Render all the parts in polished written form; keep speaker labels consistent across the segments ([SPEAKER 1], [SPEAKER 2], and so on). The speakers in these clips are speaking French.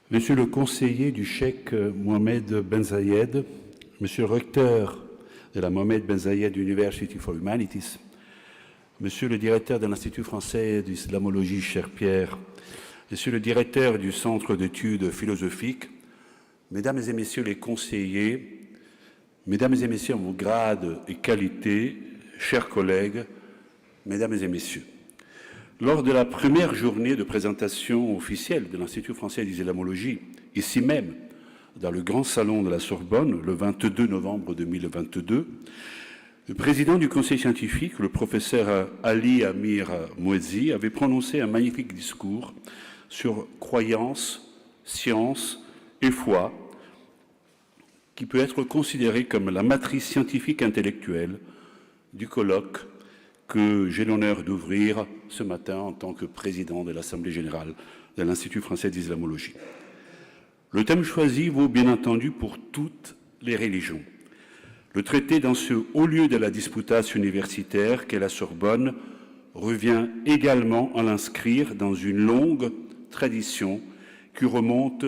[SPEAKER 1] Monsieur le conseiller du cheikh Mohamed Ben Zayed, Monsieur le recteur de la Mohamed Ben Zayed University for Humanities, Monsieur le directeur de l'Institut français d'islamologie, cher Pierre, Monsieur le directeur du Centre d'études philosophiques, Mesdames et Messieurs les conseillers, Mesdames et Messieurs en vos grades et qualités, chers collègues, Mesdames et Messieurs. Lors de la première journée de présentation officielle de l'Institut français d'islamologie, ici même, dans le grand salon de la Sorbonne, le 22 novembre 2022, le président du conseil scientifique, le professeur Ali Amir Mouezi, avait prononcé un magnifique discours sur croyance, science et foi, qui peut être considéré comme la matrice scientifique intellectuelle du colloque que j'ai l'honneur d'ouvrir ce matin en tant que président de l'Assemblée générale de l'Institut français d'islamologie. Le thème choisi vaut bien entendu pour toutes les religions. Le traité dans ce haut lieu de la disputation universitaire qu'est la Sorbonne revient également à l'inscrire dans une longue tradition qui remonte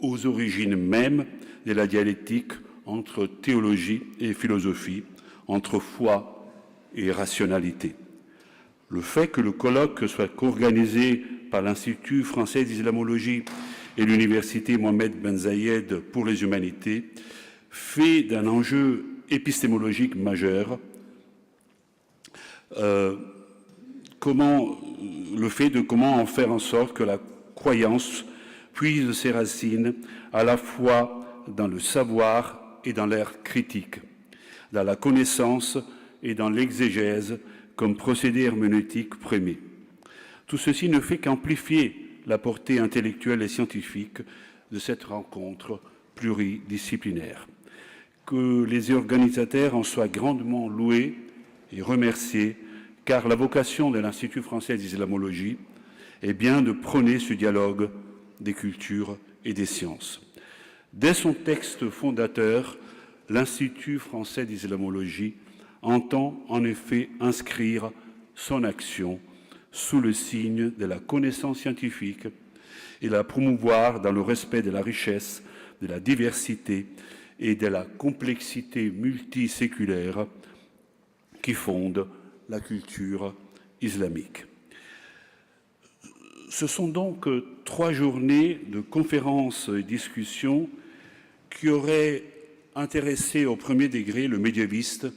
[SPEAKER 1] aux origines mêmes de la dialectique entre théologie et philosophie, entre foi et rationalité. Le fait que le colloque soit co-organisé par l'Institut français d'islamologie et l'Université Mohamed Ben Zayed pour les humanités fait d'un enjeu épistémologique majeur comment en faire en sorte que la croyance puise ses racines à la fois dans le savoir et dans l'ère critique, dans la connaissance et dans l'exégèse comme procédé herméneutique premier. Tout ceci ne fait qu'amplifier la portée intellectuelle et scientifique de cette rencontre pluridisciplinaire. Que les organisateurs en soient grandement loués et remerciés, car la vocation de l'Institut français d'islamologie est bien de prôner ce dialogue des cultures et des sciences. Dès son texte fondateur, l'Institut français d'islamologie entend en effet inscrire son action sous le signe de la connaissance scientifique et la promouvoir dans le respect de la richesse, de la diversité et de la complexité multiséculaire qui fondent la culture islamique. Ce sont donc 3 journées de conférences et discussions qui auraient intéressé au premier degré le médiéviste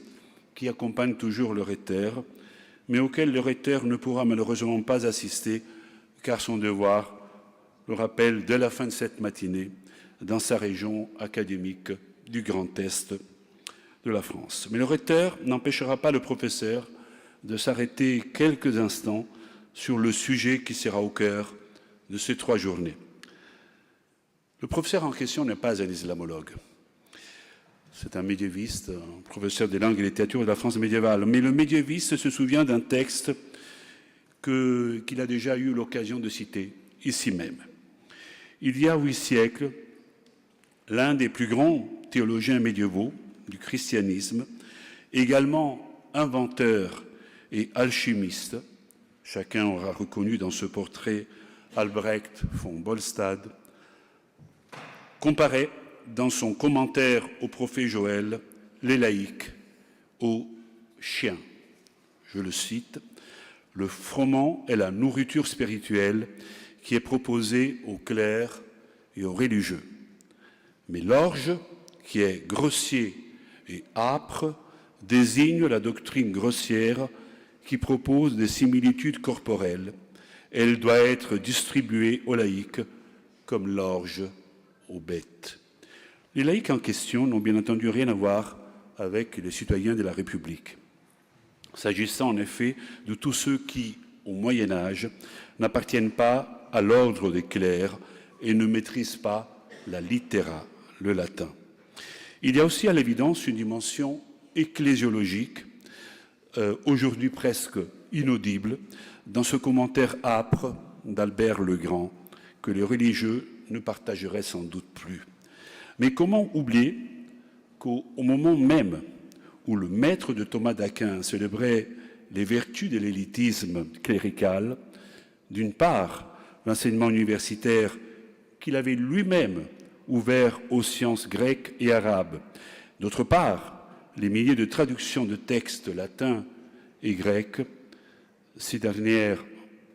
[SPEAKER 1] qui accompagne toujours le recteur, mais auquel le recteur ne pourra malheureusement pas assister, car son devoir le rappelle dès la fin de cette matinée dans sa région académique du Grand Est de la France. Mais le recteur n'empêchera pas le professeur de s'arrêter quelques instants sur le sujet qui sera au cœur de ces 3 journées. Le professeur en question n'est pas un islamologue. C'est un médiéviste, un professeur des langues et littératures de la France médiévale. Mais le médiéviste se souvient d'un texte qu'il a déjà eu l'occasion de citer, ici même. Il y a 8 siècles, l'un des plus grands théologiens médiévaux du christianisme, également inventeur et alchimiste, chacun aura reconnu dans ce portrait Albrecht von Bolstad, comparait dans son commentaire au prophète Joël les laïcs aux chiens. Je le cite, « Le froment est la nourriture spirituelle qui est proposée aux clercs et aux religieux. Mais l'orge, qui est grossier et âpre, désigne la doctrine grossière qui propose des similitudes corporelles. Elle doit être distribuée aux laïcs comme l'orge aux bêtes. » Les laïcs en question n'ont bien entendu rien à voir avec les citoyens de la République. S'agissant en effet de tous ceux qui, au Moyen Âge, n'appartiennent pas à l'ordre des clercs et ne maîtrisent pas la littéra, le latin. Il y a aussi à l'évidence une dimension ecclésiologique, aujourd'hui presque inaudible, dans ce commentaire âpre d'Albert le Grand, que les religieux ne partageraient sans doute plus. Mais comment oublier qu'au moment même où le maître de Thomas d'Aquin célébrait les vertus de l'élitisme clérical, d'une part, l'enseignement universitaire qu'il avait lui-même ouvert aux sciences grecques et arabes. D'autre part, les milliers de traductions de textes latins et grecs, ces dernières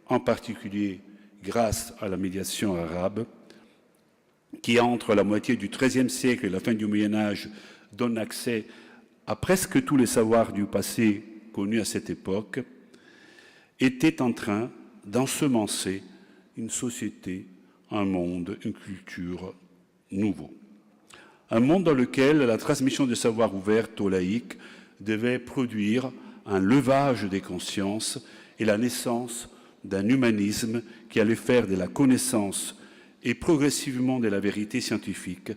[SPEAKER 1] en particulier grâce à la médiation arabe, qui entre la moitié du XIIIe siècle et la fin du Moyen-Âge donne accès à presque tous les savoirs du passé connus à cette époque, était en train d'ensemencer une société, un monde, une culture nouveau. Un monde dans lequel la transmission des savoirs ouverts aux laïcs devait produire un levage des consciences et la naissance d'un humanisme qui allait faire de la connaissance et progressivement de la vérité scientifique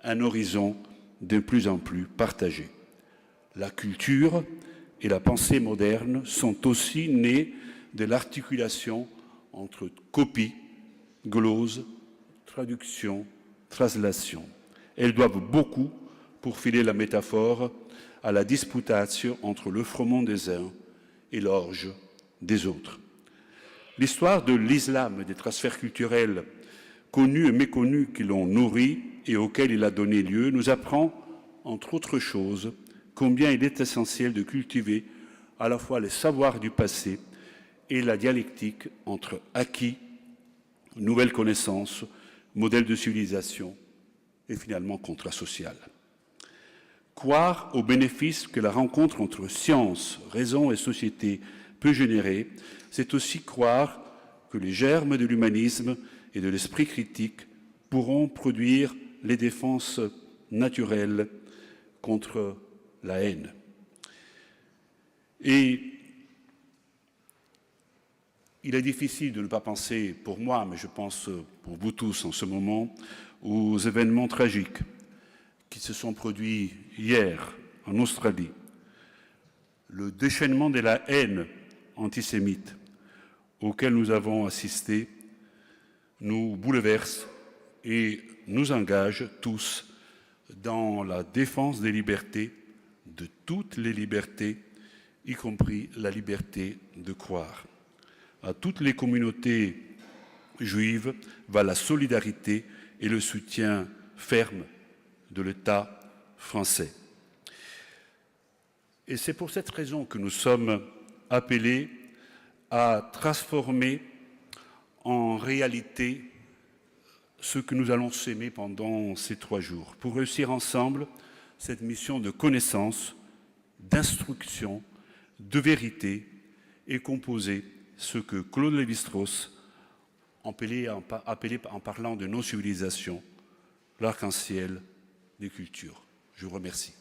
[SPEAKER 1] un horizon de plus en plus partagé. La culture et la pensée moderne sont aussi nées de l'articulation entre copie, glose, traduction, translation. Elles doivent beaucoup, pour filer la métaphore, à la disputatio entre le froment des uns et l'orge des autres. L'histoire de l'islam et des transferts culturels connus et méconnus qui l'ont nourri et auxquels il a donné lieu nous apprend, entre autres choses, combien il est essentiel de cultiver à la fois les savoirs du passé et la dialectique entre acquis, nouvelles connaissances, modèles de civilisation et finalement contrat social. Croire aux bénéfices que la rencontre entre science, raison et société peut générer, c'est aussi croire que les germes de l'humanisme et de l'esprit critique pourront produire les défenses naturelles contre la haine. Et il est difficile de ne pas penser, pour moi, mais je pense pour vous tous en ce moment, aux événements tragiques qui se sont produits hier en Australie. Le déchaînement de la haine antisémite auquel nous avons assisté nous bouleverse et nous engage tous dans la défense des libertés, de toutes les libertés, y compris la liberté de croire. À toutes les communautés juives va la solidarité et le soutien ferme de l'État français. Et c'est pour cette raison que nous sommes appelés à transformer en réalité ce que nous allons s'aimer pendant ces 3 jours, pour réussir ensemble cette mission de connaissance, d'instruction, de vérité et composer ce que Claude Lévi-Strauss appelait en parlant de nos civilisations, l'arc-en-ciel des cultures. Je vous remercie.